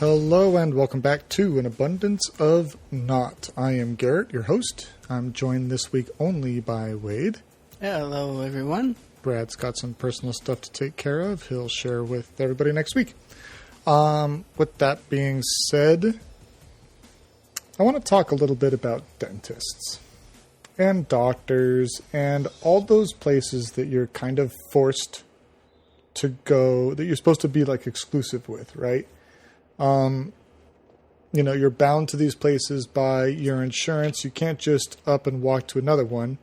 Hello and welcome back to An Abundance of Naught. I am Garrett, your host. I'm joined this week only by Wade. Hello, everyone. Brad's got some personal stuff to take care of. He'll share with everybody next week. With that being said, I want to talk a little bit about dentists and doctors and all those places that you're kind of forced to go, that you're supposed to be like exclusive with, right? You're bound to these places by your insurance. You can't just up and walk to another one.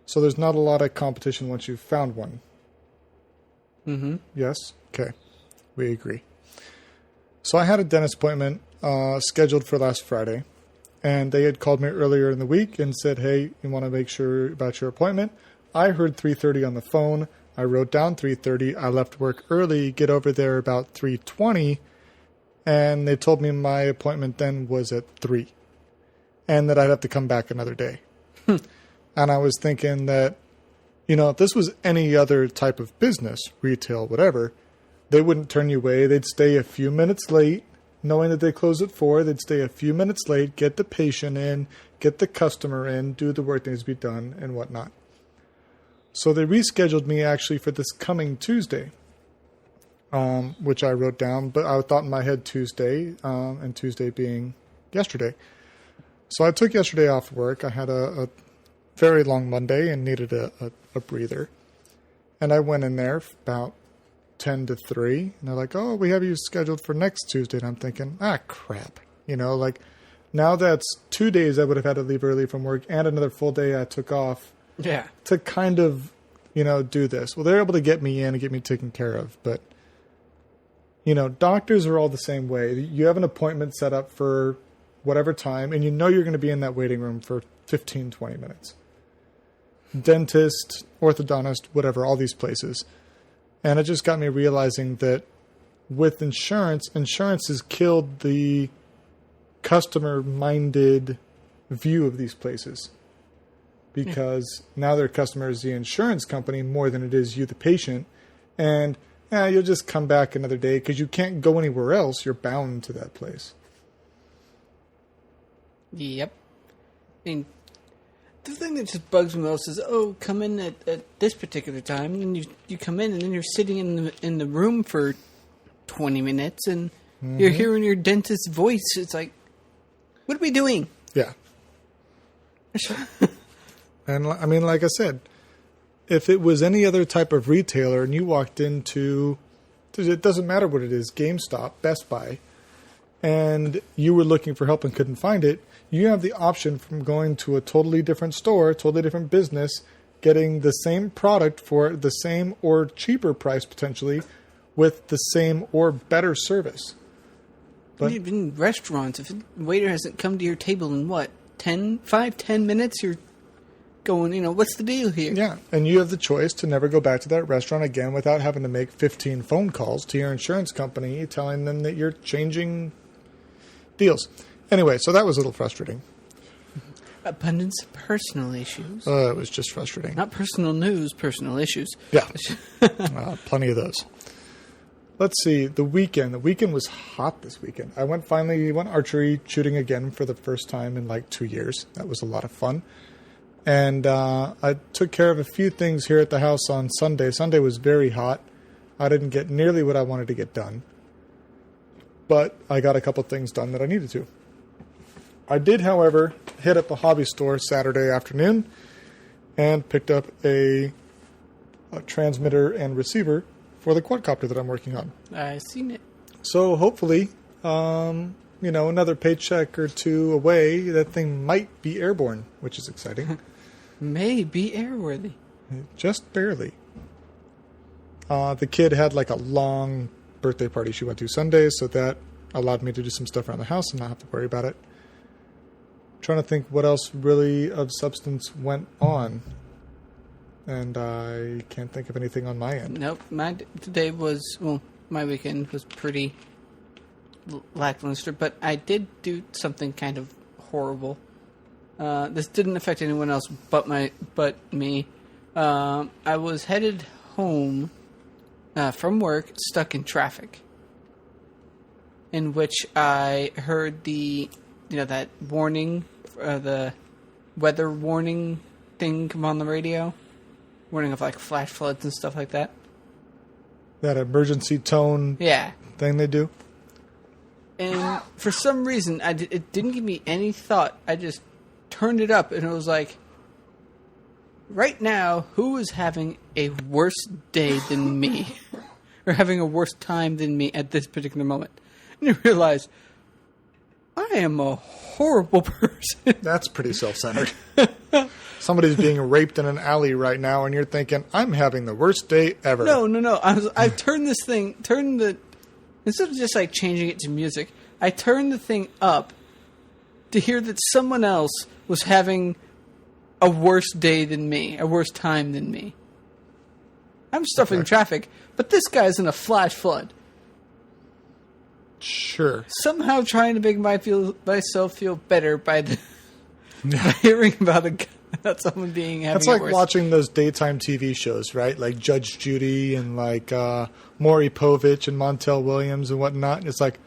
So there's not a lot of competition once you've found one. Mm-hmm. Yes? Okay. We agree. So I had a dentist appointment scheduled for last Friday. And they had called me earlier in the week and said, hey, you want to make sure about your appointment? I heard 3:30 on the phone. I wrote down 3:30. I left work early, get over there about 3:20. And they told me my appointment then was at 3. And that I'd have to come back another day. And I was thinking that, if this was any other type of business, retail, whatever, they wouldn't turn you away. They'd stay a few minutes late, knowing that they close at 4. They'd stay a few minutes late, get the patient in, get the customer in, do the work that needs to be done, and whatnot. So they rescheduled me actually for this coming Tuesday. Which I wrote down, but I thought in my head Tuesday, and Tuesday being yesterday. So I took yesterday off work. I had a very long Monday and needed a breather. And I went in there about 10 to 3. And they're like, oh, we have you scheduled for next Tuesday. And I'm thinking, crap. Now that's 2 days I would have had to leave early from work and another full day I took off. Yeah. To kind of, do this. Well, they're able to get me in and get me taken care of, but doctors are all the same way. You have an appointment set up for whatever time, and you're going to be in that waiting room for 15, 20 minutes. Dentist, orthodontist, whatever, all these places. And it just got me realizing that with insurance has killed the customer-minded view of these places. Because now their customer is the insurance company more than it is you, the patient. And you'll just come back another day because you can't go anywhere else. You're bound to that place. Yep. I mean, the thing that just bugs me most is, come in at this particular time, and you come in, and then you're sitting in the room for 20 minutes, and you're hearing your dentist's voice. It's like, what are we doing? Yeah. And I mean, like I said, if it was any other type of retailer and you walked into, it doesn't matter what it is, GameStop, Best Buy, and you were looking for help and couldn't find it, you have the option from going to a totally different store, totally different business, getting the same product for the same or cheaper price potentially with the same or better service. But even restaurants, if the waiter hasn't come to your table in 10 minutes, you're going, what's the deal here? Yeah, and you have the choice to never go back to that restaurant again without having to make 15 phone calls to your insurance company telling them that you're changing deals. Anyway, so that was a little frustrating. Abundance of personal issues. It was just frustrating. Not personal news, personal issues. Yeah, plenty of those. Let's see, the weekend. The weekend was hot this weekend. I went archery shooting again for the first time in 2 years. That was a lot of fun. And I took care of a few things here at the house on Sunday. Sunday was very hot. I didn't get nearly what I wanted to get done. But I got a couple things done that I needed to. I did, however, hit up a hobby store Saturday afternoon and picked up a transmitter and receiver for the quadcopter that I'm working on. I've seen it. So hopefully, another paycheck or two away, that thing might be airborne, which is exciting. May be airworthy. Just barely. The kid had a long birthday party she went to Sunday, so that allowed me to do some stuff around the house and not have to worry about it. Trying to think what else really of substance went on. And I can't think of anything on my end. Nope. My weekend was pretty lackluster, but I did do something kind of horrible. This didn't affect anyone else but me. I was headed home from work, stuck in traffic. in which I heard that warning, the weather warning thing come on the radio, warning of like flash floods and stuff like that. That emergency tone thing they do. And for some reason, it didn't give me any thought. I just turned it up, and it was like, right now, who is having a worse day than me? Or having a worse time than me at this particular moment? And you realize, I am a horrible person. That's pretty self-centered. Somebody's being raped in an alley right now, and you're thinking, I'm having the worst day ever. No. I turned this thing, instead of just like changing it to music, I turned the thing up to hear that someone else was having a worse day than me, a worse time than me. I'm stuck in traffic, but this guy's in a flash flood. Sure. Somehow trying to make myself feel better by hearing about someone having That's like watching those daytime TV shows, right? Like Judge Judy and like Maury Povich and Montel Williams and whatnot. And it's like,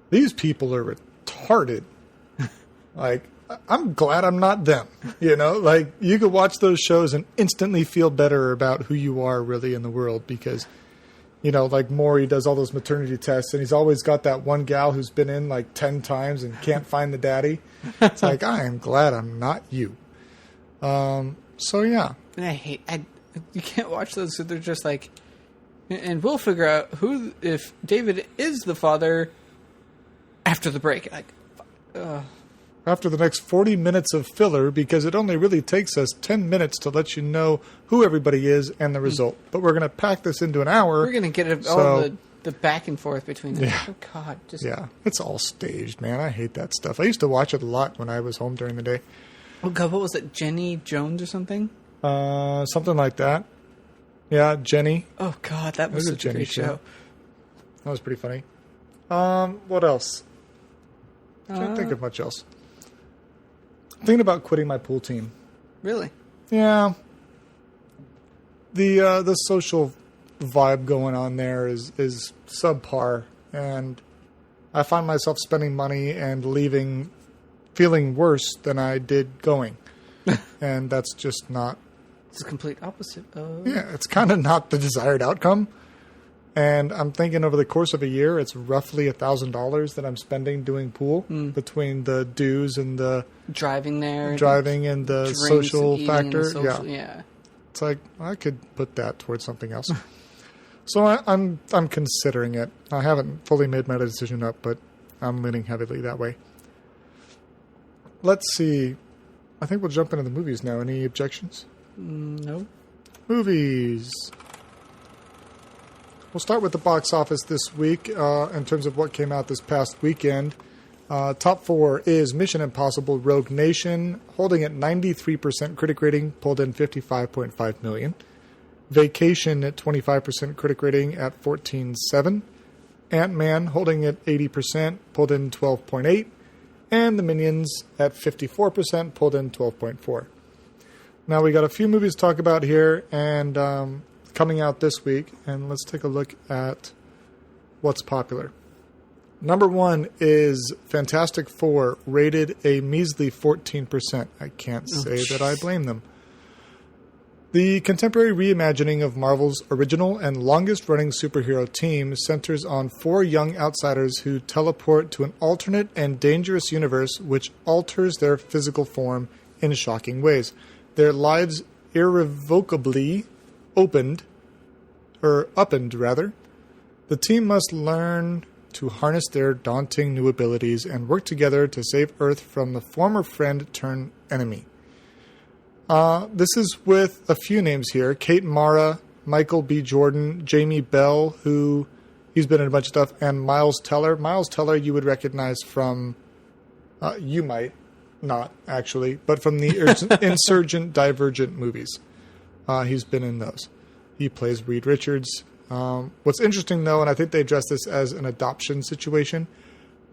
these people are retarded. Like, I'm glad I'm not them. You know, like you could watch those shows and instantly feel better about who you are really in the world because, you know, like Maury does all those maternity tests and he's always got that one gal who's been in like 10 times and can't find the daddy. It's like, I am glad I'm not you. So yeah. And you can't watch those, so they're just like, and we'll figure out if David is the father after the break. Like, after the next 40 minutes of filler, because it only really takes us 10 minutes to let you know who everybody is and the result. But we're going to pack this into an hour. We're going to get all the back and forth between them. Yeah. Oh, God. Yeah, it's all staged, man. I hate that stuff. I used to watch it a lot when I was home during the day. Oh, God, what was it? Jenny Jones or something? Something like that. Yeah, Jenny. Oh, God, that was such a great show. That was pretty funny. What else? Can't think of much else. Thinking about quitting my pool team. Really? Yeah. The social vibe going on there is subpar, and I find myself spending money and leaving feeling worse than I did going. And that's just not... It's the complete opposite of... Yeah, it's kind of not the desired outcome. And I'm thinking over the course of a year, it's roughly $1,000 that I'm spending doing pool between the dues and the... Driving there. And the social factor. Yeah. It's like, I could put that towards something else. So I'm considering it. I haven't fully made my decision up, but I'm leaning heavily that way. Let's see. I think we'll jump into the movies now. Any objections? No. Movies. We'll start with the box office this week in terms of what came out this past weekend. Top 4 is Mission Impossible Rogue Nation, holding at 93% critic rating, pulled in $55.5 million. Vacation at 25% critic rating at $14.7. Ant-Man holding at 80%, pulled in $12.8. And The Minions at 54%, pulled in $12.4. Now we got a few movies to talk about here, and coming out this week, and let's take a look at what's popular. Number 1 is Fantastic Four, rated a measly 14%. I can't say that I blame them. The contemporary reimagining of Marvel's original and longest-running superhero team centers on 4 young outsiders who teleport to an alternate and dangerous universe which alters their physical form in shocking ways. Their lives irrevocably upend. The team must learn to harness their daunting new abilities and work together to save Earth from the former friend turned enemy. This is with a few names here. Kate Mara, Michael B. Jordan, Jamie Bell, who he's been in a bunch of stuff, and Miles Teller. Miles Teller you would recognize from, you might not actually, but from the Insurgent Divergent movies. He's been in those. He plays Reed Richards. What's interesting, though, and I think they address this as an adoption situation,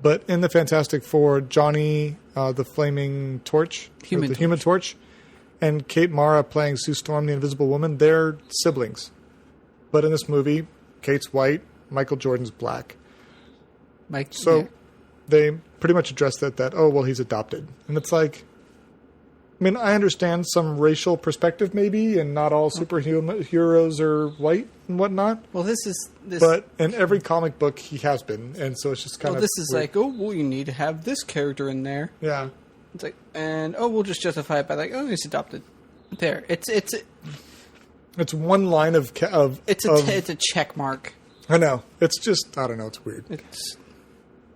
but in the Fantastic Four, Johnny, the Flaming Torch, Human Torch, and Kate Mara playing Sue Storm, the Invisible Woman, they're siblings. But in this movie, Kate's white, Michael Jordan's black. Like, So yeah. they pretty much addressed that, oh, well, he's adopted. And it's like, I mean, I understand some racial perspective maybe, and not all superheroes are white and whatnot. Well, this. But in every comic book, he has been. And so it's just kind of this is weird. like, oh, well, you need to have this character in there. Yeah. It's like, and we'll just justify it by like, oh, he's adopted. There, it's one line of it's a check mark. I know. It's just, I don't know. It's weird.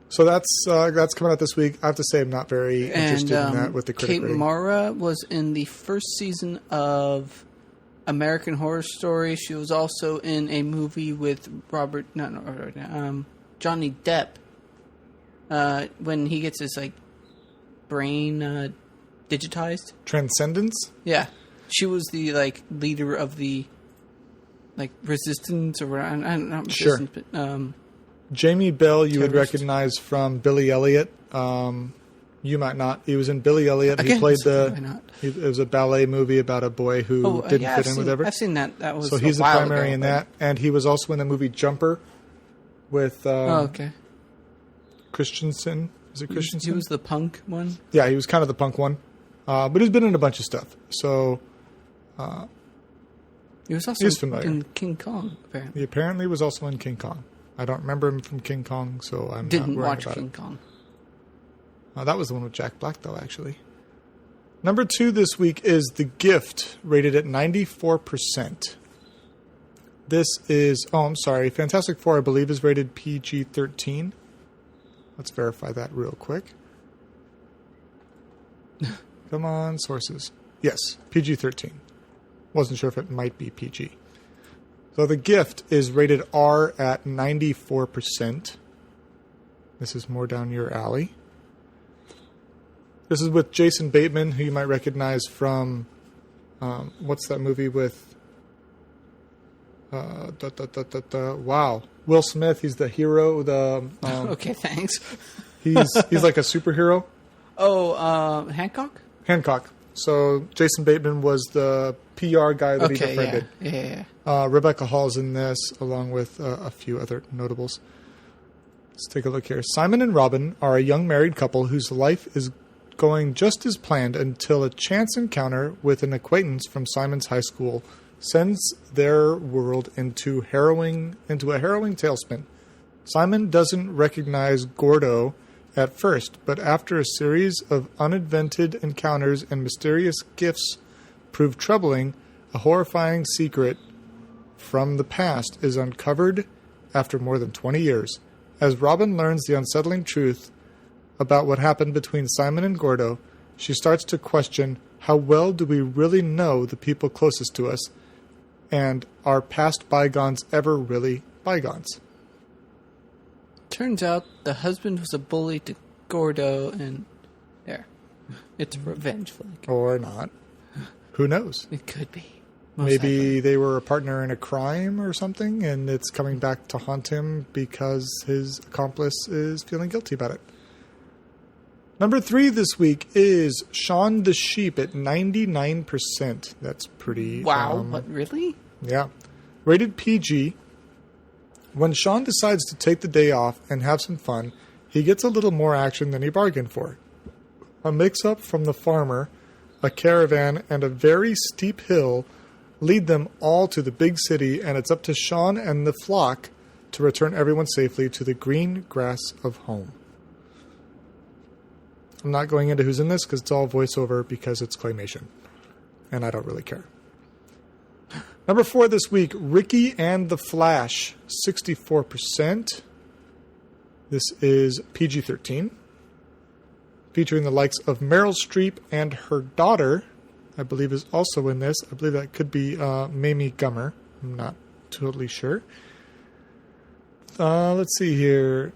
So that's coming out this week. I have to say I'm not very interested in that with the critic Kate rating. Mara was in the first season of American Horror Story. She was also in a movie with Johnny Depp. When he gets his like brain digitized. Transcendence? Yeah. She was the like leader of the like resistance or not resistance, Sure. but Jamie Bell, you would Terrorist. recognize from Billy Elliot. You might not. He was in Billy Elliot. Again, He played why not? It was a ballet movie about a boy who didn't fit in with everything. I've seen that. That was So he's a the while primary ago, in but- that, and he was also in the movie Jumper with okay. Christensen. Is it Christensen? He was the punk one. Yeah, he was kind of the punk one, but he's been in a bunch of stuff. So He was also He's familiar. in King Kong, apparently. he apparently was also in King Kong. I don't remember him from King Kong, so I'm Didn't not worried watch about King it. Kong. That was the one with Jack Black, though, actually. Number 2 this week is The Gift, rated at 94%. This is, Fantastic Four, I believe, is rated PG-13. Let's verify that real quick. Come on, sources. Yes, PG-13. Wasn't sure if it might be PG. So The Gift is rated R at 94%. This is more down your alley. This is with Jason Bateman, who you might recognize from, what's that movie with, wow, Will Smith. He's the hero. Okay, thanks. He's like a superhero. Oh, Hancock? Hancock. So Jason Bateman was the PR guy that he Okay, befriended. yeah. Rebecca Hall's in this, along with a few other notables. Let's take a look here. Simon and Robin are a young married couple whose life is going just as planned until a chance encounter with an acquaintance from Simon's high school sends their world into a harrowing tailspin. Simon doesn't recognize Gordo at first, but after a series of uninvented encounters and mysterious gifts prove troubling, a horrifying secret from the past is uncovered after more than 20 years. As Robin learns the unsettling truth about what happened between Simon and Gordo, she starts to question how well do we really know the people closest to us, and are past bygones ever really bygones? Turns out the husband was a bully to Gordo, and there. It's a revenge flick. Or not. Who knows? It could be. Maybe they were a partner in a crime or something, and it's coming back to haunt him because his accomplice is feeling guilty about it. Number 3 this week is Shaun the Sheep at 99%. That's pretty... Wow, what, really? Yeah. Rated PG. When Shaun decides to take the day off and have some fun, he gets a little more action than he bargained for. A mix-up from the farmer, a caravan, and a very steep hill lead them all to the big city, and it's up to Shaun and the flock to return everyone safely to the green grass of home. I'm not going into who's in this because it's all voiceover because it's claymation, and I don't really care. Number 4 this week, Ricky and the Flash, 64%. This is PG-13, featuring the likes of Meryl Streep, and her daughter, I believe, is also in this. I believe that could be Mamie Gummer. I'm not totally sure. Let's see here.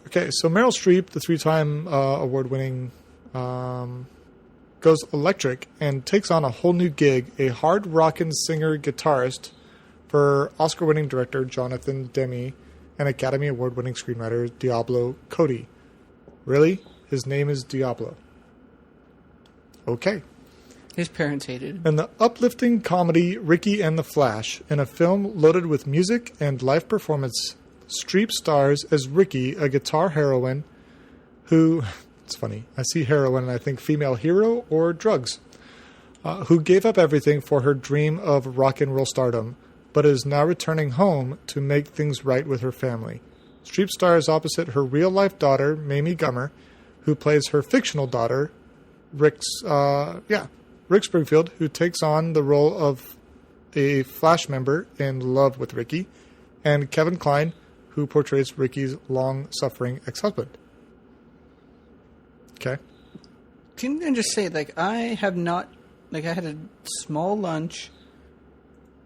Okay, so Meryl Streep, the 3-time award-winning, goes electric and takes on a whole new gig, a hard-rockin' singer-guitarist for Oscar-winning director Jonathan Demme and Academy Award-winning screenwriter Diablo Cody. Really? His name is Diablo. Okay. His parents hated him. And the uplifting comedy Ricky and the Flash, in a film loaded with music and live performances Streep stars as Ricky, a guitar heroine who, it's funny, I see heroine and I think female hero or drugs, who gave up everything for her dream of rock and roll stardom, but is now returning home to make things right with her family. Streep stars opposite her real-life daughter, Mamie Gummer, who plays her fictional daughter, Rick Springfield, who takes on the role of a Flash member in love with Ricky, and Kevin Kline, who portrays Ricky's long-suffering ex-husband. Okay. Can I just say, I had a small lunch.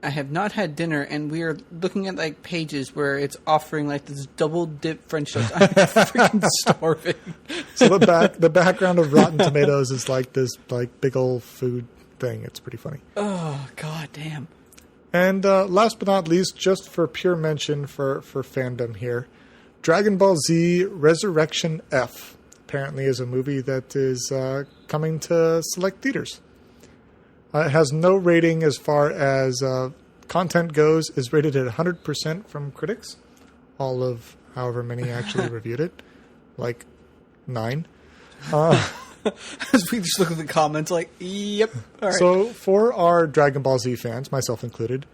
I have not had dinner, and we are looking at pages where it's offering this double dip French toast. I'm freaking starving. So the background of Rotten Tomatoes is this big old food thing. It's pretty funny. Oh, god damn. And last but not least, just for pure mention for fandom here, Dragon Ball Z Resurrection F apparently is a movie that is coming to select theaters. It has no rating as far as content goes, is rated at 100% from critics. All of however many actually reviewed it. 9. As we just look at the comments yep. All right. So for our Dragon Ball Z fans, myself included,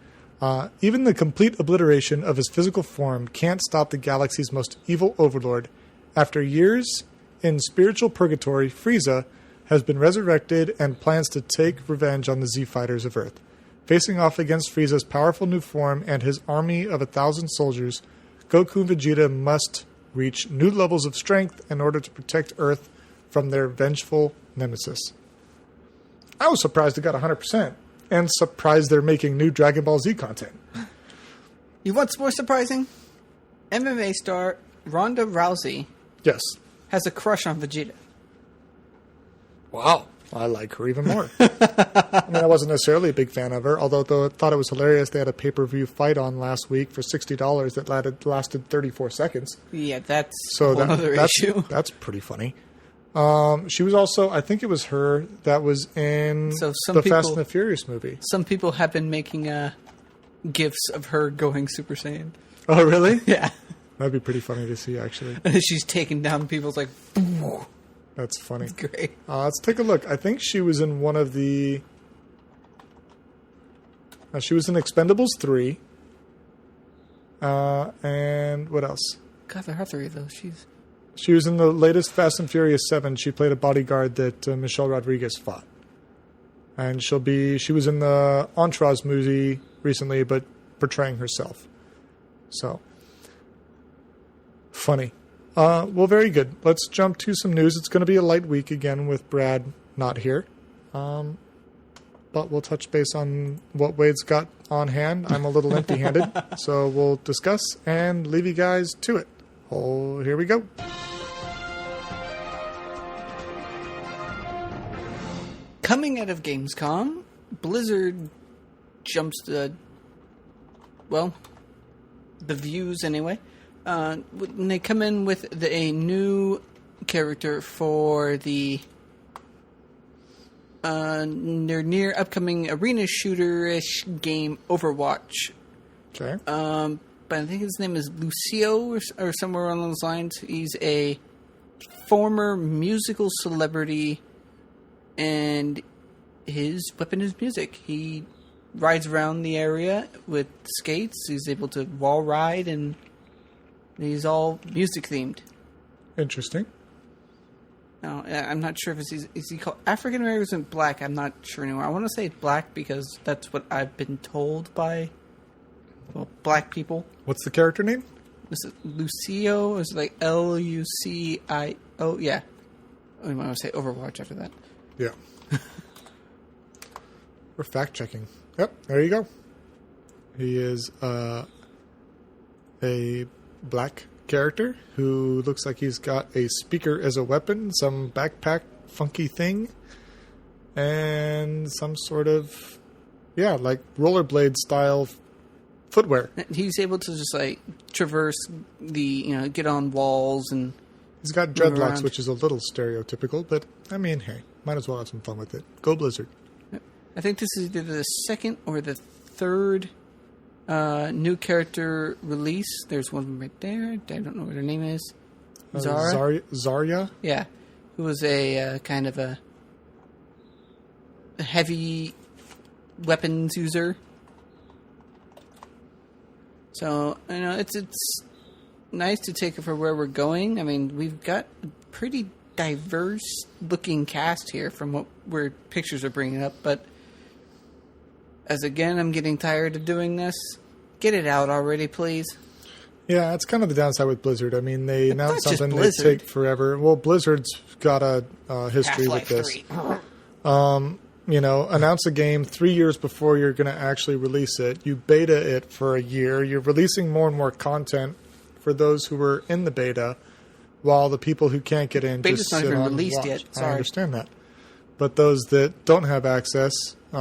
even the complete obliteration of his physical form can't stop the galaxy's most evil overlord. After years in spiritual purgatory, Frieza has been resurrected and plans to take revenge on the Z-Fighters of Earth. Facing off against Frieza's powerful new form and his army of 1,000 soldiers, Goku and Vegeta must reach new levels of strength in order to protect Earth from their vengeful nemesis. I was surprised it got 100%, and surprised they're making new Dragon Ball Z content. You want some more surprising? MMA star Ronda Rousey Yes. has a crush on Vegeta. Wow. I like her even more. I wasn't necessarily a big fan of her, although I thought it was hilarious they had a pay-per-view fight on last week for $60 that lasted 34 seconds. Yeah, that's another issue. That's pretty funny. She was also, I think it was her that was in the Fast and the Furious movie. Some people have been making GIFs of her going Super Saiyan. Oh, really? Yeah. That'd be pretty funny to see, actually. And she's taking down people's That's funny. That's great. Let's take a look. I think she was in one of the... she was in Expendables 3. And what else? God, there are 3 of those. She was in the latest Fast and Furious 7. She played a bodyguard that Michelle Rodriguez fought. And she was in the Entourage movie recently, but portraying herself. So, funny. Well, very good. Let's jump to some news. It's going to be a light week again with Brad not here. But we'll touch base on what Wade's got on hand. I'm a little empty-handed, so we'll discuss and leave you guys to it. Oh, here we go. Coming out of Gamescom, Blizzard jumps the views anyway. When they come in with a new character for their near upcoming arena shooter-ish game, Overwatch. Okay. But I think his name is Lucio or somewhere along those lines. He's a former musical celebrity, and his weapon is music. He rides around the area with skates. He's able to wall ride, and he's all music themed. Interesting. Now, I'm not sure if is he called African American or Black. I'm not sure anymore. I want to say Black because that's what I've been told by Black people. What's the character name? Is it Lucio? Or is it Lucio? Yeah. I want to say Overwatch after that. Yeah. We're fact checking. Yep, there you go. He is a black character who looks like he's got a speaker as a weapon, some backpack funky thing, and some sort of rollerblade style footwear. He's able to just traverse get on walls, and he's got dreadlocks, which is a little stereotypical, but I mean, hey, might as well have some fun with it. Go Blizzard. I think this is either the second or the third New character release. There's one right there. I don't know what her name is. Zara? Zarya? Yeah. Who was a kind of a heavy weapons user. So, it's nice to take it for where we're going. I mean, we've got a pretty diverse looking cast here from where pictures are bringing up, but as again, I'm getting tired of doing this. Get it out already, please. Yeah, it's kind of the downside with Blizzard. I mean, they announce something, they take forever. Well, Blizzard's got a history Half-Life with this. 3. Announce a game 3 years before you're going to actually release it. You beta it for a year. You're releasing more and more content for those who were in the beta, while the people who can't get in Beta's just not sit even on released and watch. yet. Sorry. I understand that. But those that don't have access, sit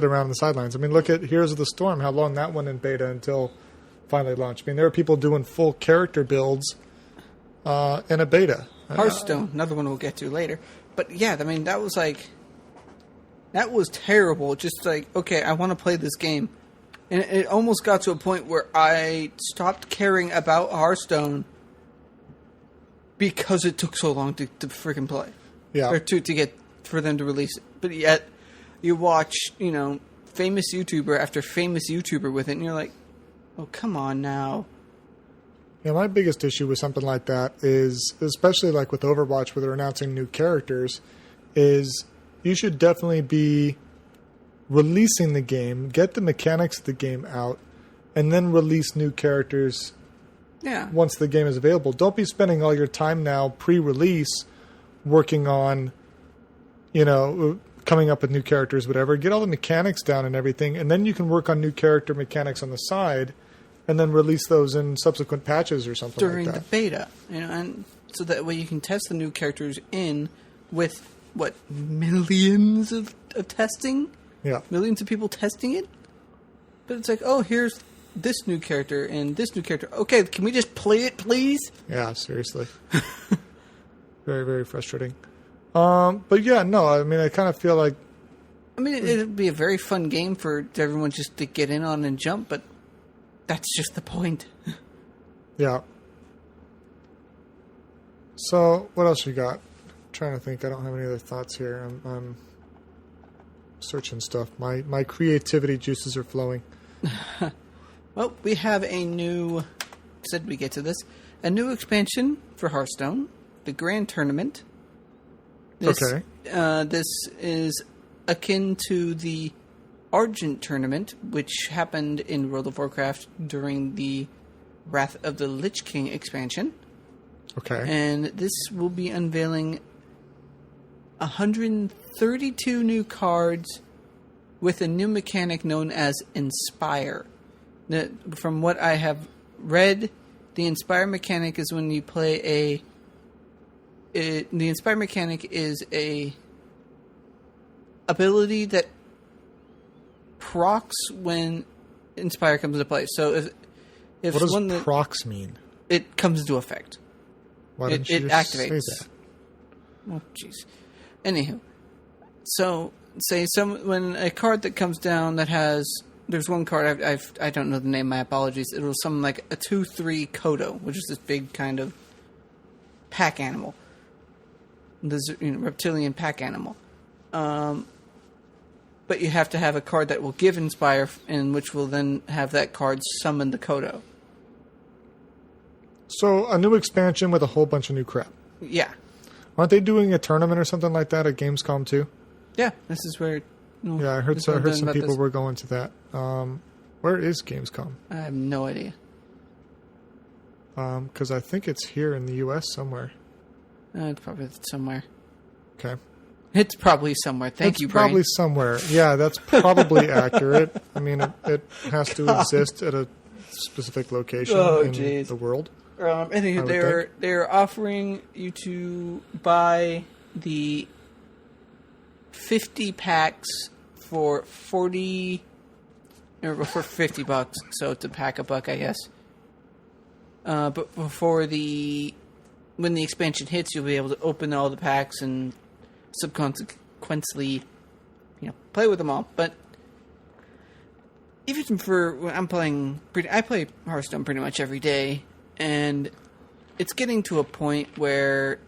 around on the sidelines. I mean, look at Heroes of the Storm, how long that went in beta until finally launched. I mean, there are people doing full character builds in a beta. Hearthstone, another one we'll get to later. But yeah, I mean, that was terrible. Just like, okay, I want to play this game. And it almost got to a point where I stopped caring about Hearthstone because it took so long to freaking play. Yeah. Or for them to release it. But yet, you watch, famous YouTuber after famous YouTuber with it, and you're like, oh, come on now. Yeah, my biggest issue with something like that is, especially like with Overwatch where they're announcing new characters, is you should definitely be releasing the game, get the mechanics of the game out, and then release new characters once the game is available. Don't be spending all your time now pre-release working on, coming up with new characters, whatever. Get all the mechanics down and everything, and then you can work on new character mechanics on the side, and then release those in subsequent patches or something during like that. The beta, and so that way you can test the new characters in with millions of testing. Yeah, millions of people testing it. But it's like, oh, here's this new character and this new character. Okay, can we just play it, please? Yeah, seriously. Very, very frustrating. But yeah, no, I mean, I kind of feel like... I mean, it'd be a very fun game for everyone just to get in on and jump, but that's just the point. Yeah. So, what else you got? I'm trying to think. I don't have any other thoughts here. I'm searching stuff. My creativity juices are flowing. Well, we have a new... Said we get to this. A new expansion for Hearthstone. The Grand Tournament. This is akin to the Argent Tournament, which happened in World of Warcraft during the Wrath of the Lich King expansion. Okay. And this will be unveiling 132 new cards with a new mechanic known as Inspire. From what I have read, the Inspire mechanic is when you play the Inspire mechanic is a ability that procs when Inspire comes into play. So if what does procs mean? It comes into effect. Why didn't you just say that? Oh, jeez. Anywho, so say when a card that comes down that has, there's one card I don't know the name. My apologies. It was something like a 2/3 Kodo, which is this big kind of pack animal. This reptilian pack animal. But you have to have a card that will give Inspire, and which will then have that card summon the Kodo. So a new expansion with a whole bunch of new crap. Yeah. Aren't they doing a tournament or something like that at Gamescom too? Yeah, this is where... Yeah, I heard some people were going to that. Where is Gamescom? I have no idea. Because I think it's here in the U.S. somewhere. It's probably somewhere. Okay. It's probably somewhere. Thank you, It's probably somewhere. Yeah, that's probably accurate. I mean, it has to exist at a specific location in the world. Anywho, they're offering you to buy the 50 packs for $50, so it's a pack a buck, I guess. But when the expansion hits, you'll be able to open all the packs and subsequently, play with them all. But even for when I'm playing, I play Hearthstone pretty much every day, and it's getting to a point where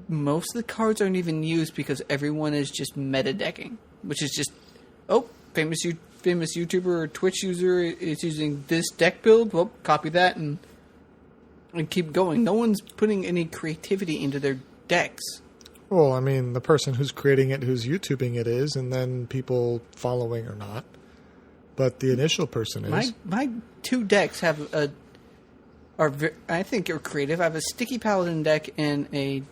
most of the cards aren't even used because everyone is just meta decking, which is just, famous YouTuber or Twitch user is using this deck build. Well, copy that and keep going. No one's putting any creativity into their decks. Well, I mean, the person who's creating it, who's YouTubing it is, and then people following or not. But the initial person is. My 2 decks I think are creative. I have a Sticky Paladin deck and a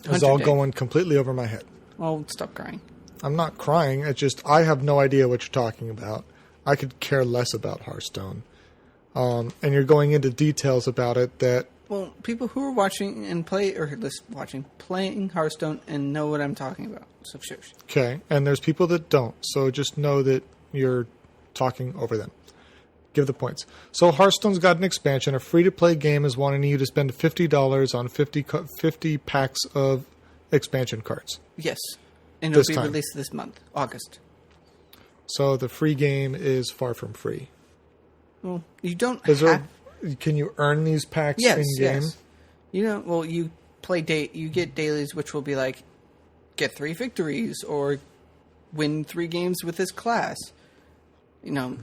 It's all going completely over my head. Oh, stop crying. I'm not crying. It's just I have no idea what you're talking about. I could care less about Hearthstone. And you're going into details about it that... Well, people who are watching and playing Hearthstone and know what I'm talking about. So sure. Okay, and there's people that don't. So just know that you're talking over them. Give the points. So Hearthstone's got an expansion. A free-to-play game is wanting you to spend $50 on 50 packs of expansion cards. Yes. And it'll be released this month, August. So the free game is far from free. Well, you don't Can you earn these packs in-game? Yes. You you get dailies, which will be like, get 3 victories, or win 3 games with this class.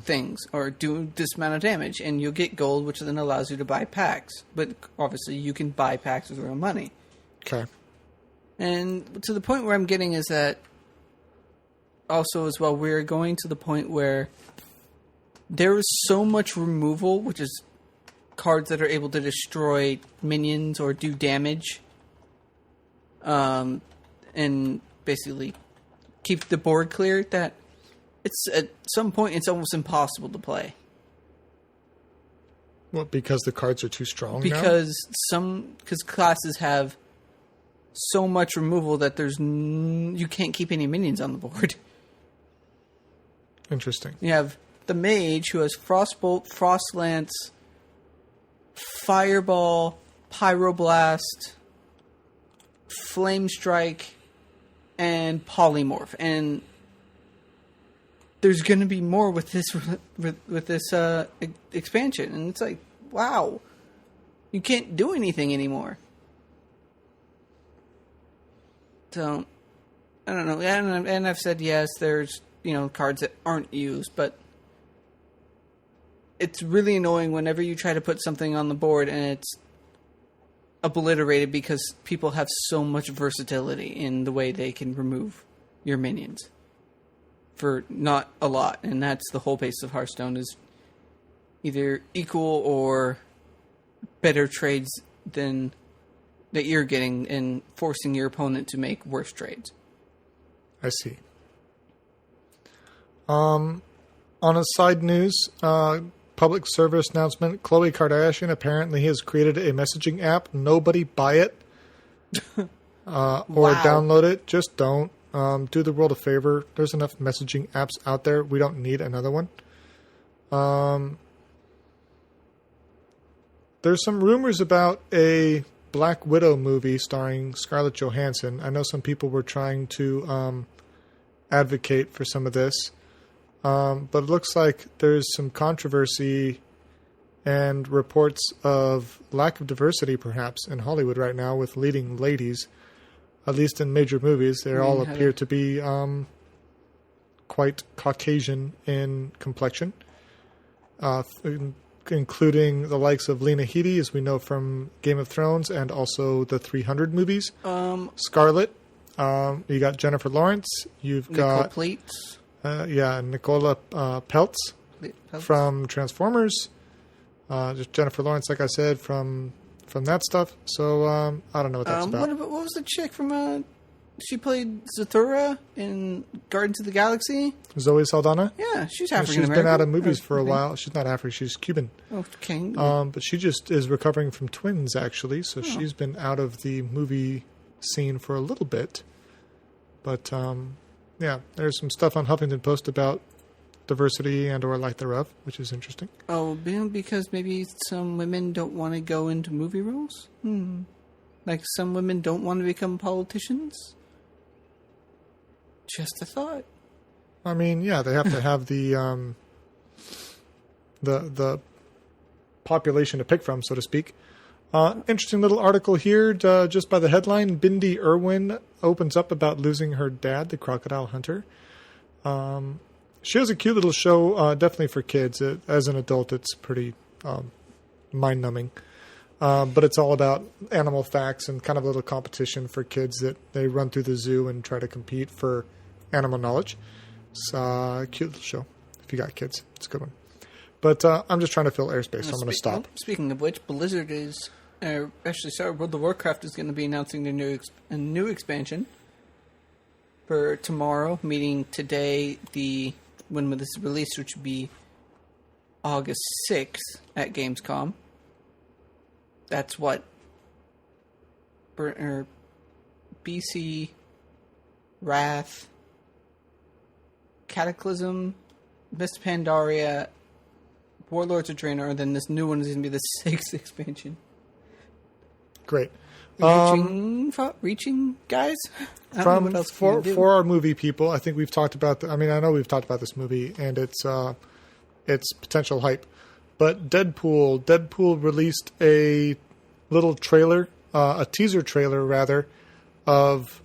Things, or do this amount of damage, and you'll get gold, which then allows you to buy packs. But obviously, you can buy packs with real money. Okay. And to the point where I'm getting is that also as well, we're going to the point where there is so much removal, which is cards that are able to destroy minions or do damage, and basically keep the board clear, that it's at some point it's almost impossible to play. Well, because the cards are too strong. Because classes have so much removal that you can't keep any minions on the board. Interesting. You have the mage who has Frostbolt, Frostlance, Fireball, Pyroblast, Flame Strike, and Polymorph, and there's going to be more with this expansion, and it's like, wow, you can't do anything anymore. So, I don't know, and I've said yes, there's cards that aren't used, but it's really annoying whenever you try to put something on the board and it's obliterated because people have so much versatility in the way they can remove your minions for not a lot. And that's the whole base of Hearthstone, is either equal or better trades than that you're getting and forcing your opponent to make worse trades. I see. On a side news, public service announcement, Khloe Kardashian apparently has created a messaging app. Nobody buy it or download it. Just don't. Do the world a favor. There's enough messaging apps out there. We don't need another one. There's some rumors about a Black Widow movie starring Scarlett Johansson. I know some people were trying to advocate for some of this. But it looks like there's some controversy and reports of lack of diversity, perhaps, in Hollywood right now with leading ladies, at least in major movies. They all appear to be quite Caucasian in complexion, including the likes of Lena Headey, as we know from Game of Thrones, and also the 300 movies. Scarlett. You got Jennifer Lawrence. You've got... Pleats. Nicola Peltz from Transformers. Just Jennifer Lawrence, like I said, from that stuff. So I don't know what that's about. What was the chick from? She played Zathura in Guardians of the Galaxy. Zoe Saldana. Yeah, she's African American. She's been out of movies for a while. She's not African. She's Cuban. Okay. But she just is recovering from twins, actually. So she's been out of the movie scene for a little bit. But yeah, there's some stuff on Huffington Post about diversity and or lack thereof, which is interesting. Oh, because maybe some women don't want to go into movie roles? Like some women don't want to become politicians? Just a thought. I mean, yeah, they have to have the population to pick from, so to speak. Interesting little article here, just by the headline. Bindi Irwin opens up about losing her dad, the crocodile hunter. She has a cute little show, definitely for kids. As an adult, it's pretty mind-numbing. But it's all about animal facts and kind of a little competition for kids that they run through the zoo and try to compete for animal knowledge. It's a cute little show. If you got kids, it's a good one. But I'm just trying to fill airspace, so I'm going to stop. Speaking of which, Blizzard is... World of Warcraft is going to be announcing their new expansion for tomorrow, meaning today, when this is released, which would be August 6th at Gamescom. That's what? BC, Wrath, Cataclysm, Mist Pandaria, Warlords of Draenor, and then this new one is going to be the 6th expansion. Great. Reaching, guys? For our movie people, I think we've talked about... I know we've talked about this movie and its potential hype. But Deadpool released a little trailer, a teaser trailer, rather, of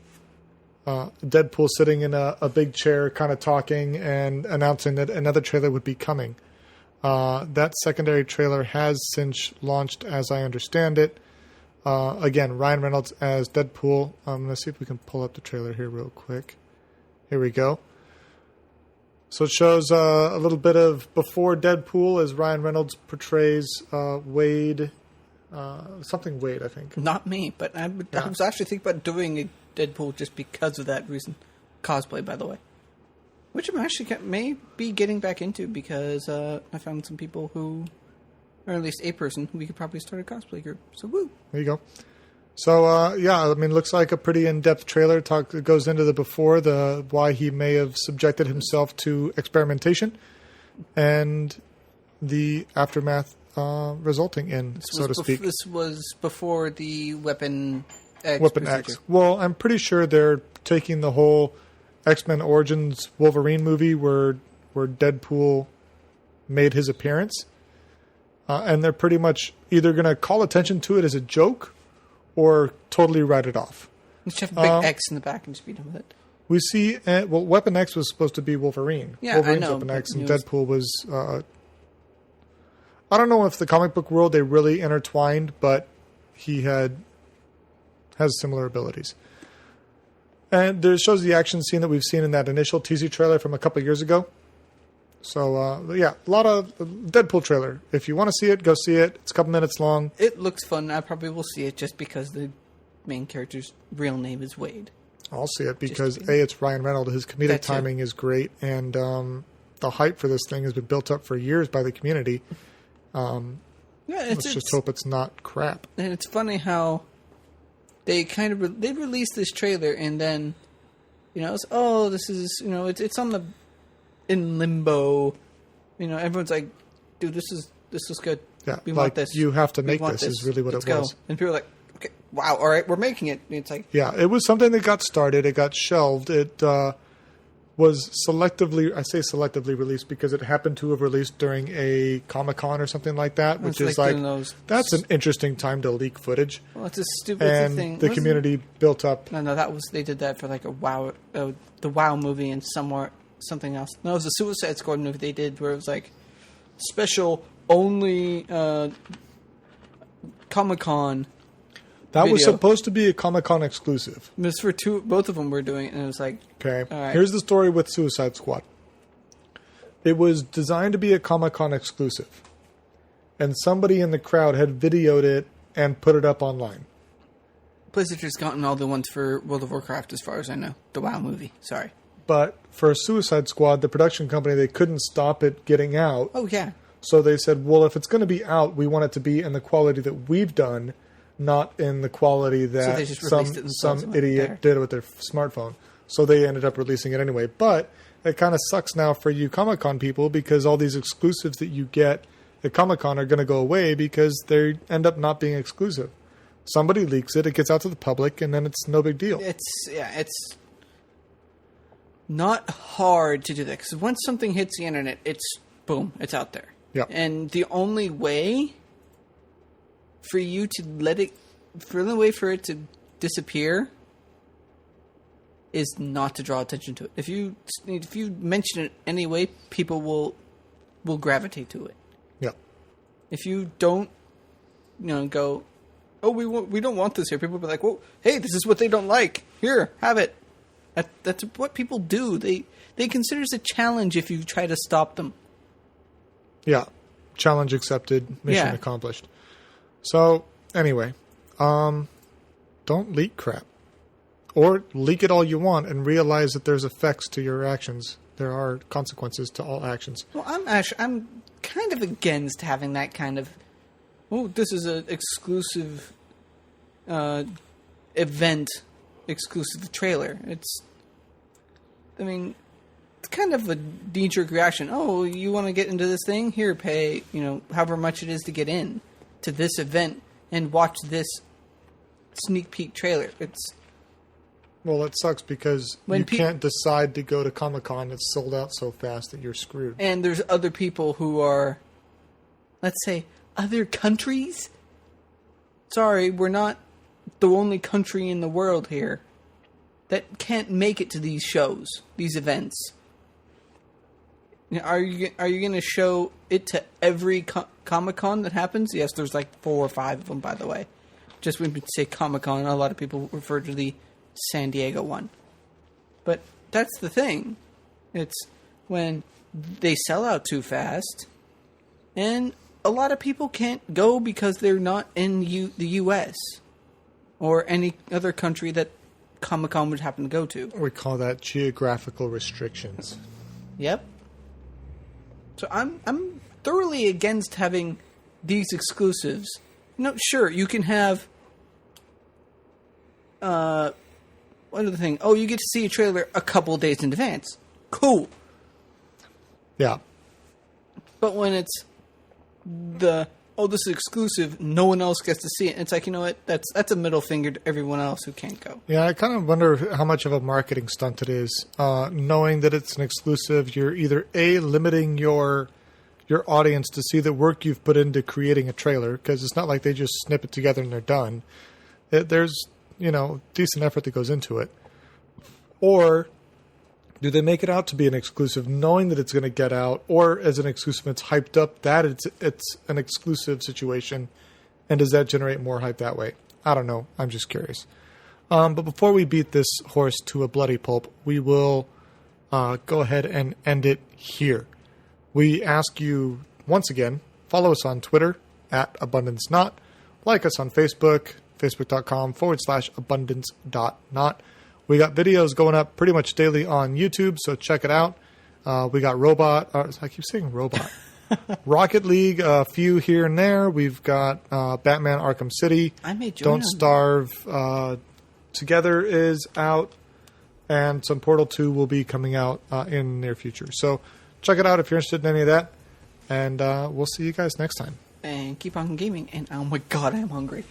Deadpool sitting in a big chair kind of talking and announcing that another trailer would be coming. That secondary trailer has since launched, as I understand it. Again, Ryan Reynolds as Deadpool. I'm going to see if we can pull up the trailer here real quick. Here we go. So it shows a little bit of before Deadpool as Ryan Reynolds portrays Wade. Something Wade, I think. Not me, but I was actually thinking about doing a Deadpool just because of that reason. Cosplay, by the way. Which I'm actually may be getting back into because I found some people who... or at least a person, we could probably start a cosplay group. So, woo! There you go. So, looks like a pretty in-depth trailer. It goes into the before, why he may have subjected himself to experimentation, and the aftermath resulting in, so to speak. This was before the Weapon X. Weapon X. Well, I'm pretty sure they're taking the whole X-Men Origins Wolverine movie where Deadpool made his appearance. And they're pretty much either going to call attention to it as a joke or totally write it off. You should have a big X in the back and just beat him with it. We see... Weapon X was supposed to be Wolverine. Yeah, Wolverine's I know. Weapon X, and Deadpool was... I don't know if the comic book world, they really intertwined, but he has similar abilities. And it shows the action scene that we've seen in that initial teaser trailer from a couple of years ago. So, a lot of Deadpool trailer. If you want to see it, go see it. It's a couple minutes long. It looks fun. I probably will see it just because the main character's real name is Wade. I'll see it because, it's Ryan Reynolds. His comedic timing is great, and the hype for this thing has been built up for years by the community. Let's just hope it's not crap. And it's funny how they kind of... they released this trailer, and then, this is... it's on the... in limbo, everyone's like, dude, this is good. Yeah, we want this. You have to make this is really what it was. And people are like, okay, wow, all right, we're making it. And it's like, yeah, it was something that got started. It got shelved. It was selectively released because it happened to have released during a Comic-Con or something like that, which is that's an interesting time to leak footage. Well, it's a stupid thing. And the community built up. No, they did that for like a WoW, the WoW movie and something else. No, it was a Suicide Squad movie they did where it was like special only Comic-Con. That video was supposed to be a Comic-Con exclusive. It was for both of them were doing it, and it was like... Okay, all right. Here's the story with Suicide Squad. It was designed to be a Comic-Con exclusive. And somebody in the crowd had videoed it and put it up online. Blizzard's gotten all the ones for World of Warcraft as far as I know. The WoW movie, sorry. But for Suicide Squad, the production company, they couldn't stop it getting out. Oh, yeah. So they said, well, if it's going to be out, we want it to be in the quality that we've done, not in the quality that some idiot did with their smartphone. So they ended up releasing it anyway. But it kind of sucks now for you Comic-Con people because all these exclusives that you get at Comic-Con are going to go away because they end up not being exclusive. Somebody leaks it, it gets out to the public, and then it's no big deal. not hard to do that. Because once something hits the internet, it's boom, it's out there. Yeah. And the only way for you to the only way for it to disappear is not to draw attention to it. If you mention it anyway, people will gravitate to it. Yeah. If you don't, go, oh, we don't want this here. People will be like, well, hey, this is what they don't like. Here, have it. That's what people do. They consider it a challenge if you try to stop them. Yeah. Challenge accepted, mission accomplished. So, anyway, don't leak crap. Or leak it all you want and realize that there's effects to your actions. There are consequences to all actions. Well, I'm kind of against having that kind of, this is an exclusive event, exclusive trailer. It's kind of a knee-jerk reaction. Oh, you want to get into this thing? Here, pay, however much it is to get in to this event and watch this sneak peek trailer. Well, it sucks because you can't decide to go to Comic-Con. It's sold out so fast that you're screwed. And there's other people who are, let's say, other countries. Sorry, we're not the only country in the world here that can't make it to these shows, these events. Are you going to show it to every Comic-Con that happens? Yes, there's like 4 or 5 of them, by the way. Just when we say Comic-Con, a lot of people refer to the San Diego one. But that's the thing. It's when they sell out too fast, and a lot of people can't go because they're not in the U.S. or any other country that Comic-Con would happen to go to. We call that geographical restrictions. Yep. So I'm thoroughly against having these exclusives. Sure, you can have what other thing? Oh, you get to see a trailer a couple of days in advance. Cool. Yeah. But when it's this is exclusive, no one else gets to see it. It's like, you know what? That's a middle finger to everyone else who can't go. Yeah, I kind of wonder how much of a marketing stunt it is. Knowing that it's an exclusive, you're either limiting your audience to see the work you've put into creating a trailer, because it's not like they just snip it together and they're done. There's decent effort that goes into it. Or do they make it out to be an exclusive, knowing that it's going to get out, or as an exclusive, it's hyped up that it's an exclusive situation, and does that generate more hype that way? I don't know. I'm just curious. But before we beat this horse to a bloody pulp, we will go ahead and end it here. We ask you, once again, follow us on Twitter @Abundance of Naught. Like us on Facebook, facebook.com/abundance.naught. We got videos going up pretty much daily on YouTube, so check it out. We got I keep saying robot. Rocket League, a few here and there. We've got Batman Arkham City. I may join Don't Starve. Together is out, and some Portal 2 will be coming out in the near future. So check it out if you're interested in any of that, and we'll see you guys next time. And keep on gaming, and oh my god, I'm hungry.